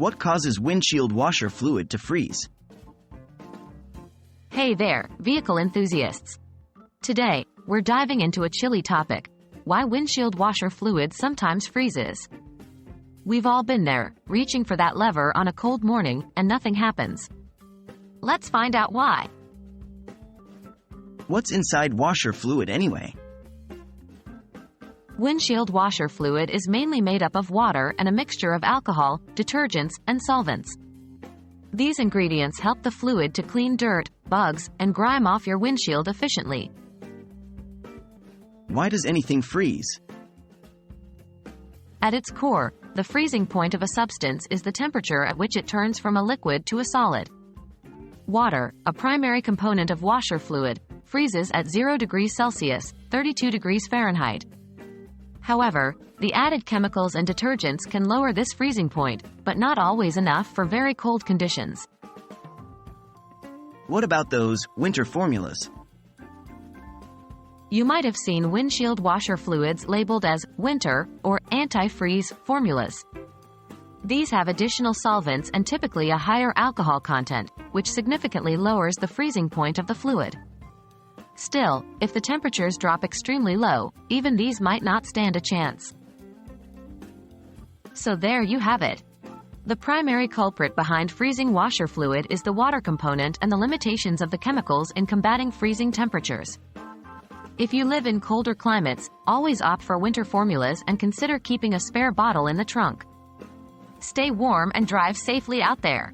What causes windshield washer fluid to freeze? Hey there, vehicle enthusiasts. Today, we're diving into a chilly topic: why windshield washer fluid sometimes freezes. We've all been there, reaching for that lever on a cold morning, and nothing happens. Let's find out why. What's inside washer fluid anyway? Windshield washer fluid is mainly made up of water and a mixture of alcohol, detergents, and solvents. These ingredients help the fluid to clean dirt, bugs, and grime off your windshield efficiently. Why does anything freeze? At its core, the freezing point of a substance is the temperature at which it turns from a liquid to a solid. Water, a primary component of washer fluid, freezes at 0 degrees Celsius, 32 degrees Fahrenheit. However, the added chemicals and detergents can lower this freezing point, but not always enough for very cold conditions. What about those winter formulas? You might have seen windshield washer fluids labeled as winter or anti-freeze formulas. These have additional solvents and typically a higher alcohol content, which significantly lowers the freezing point of the fluid. Still, if the temperatures drop extremely low, even these might not stand a chance. So there you have it. The primary culprit behind freezing washer fluid is the water component and the limitations of the chemicals in combating freezing temperatures. If you live in colder climates, always opt for winter formulas and consider keeping a spare bottle in the trunk. Stay warm and drive safely out there.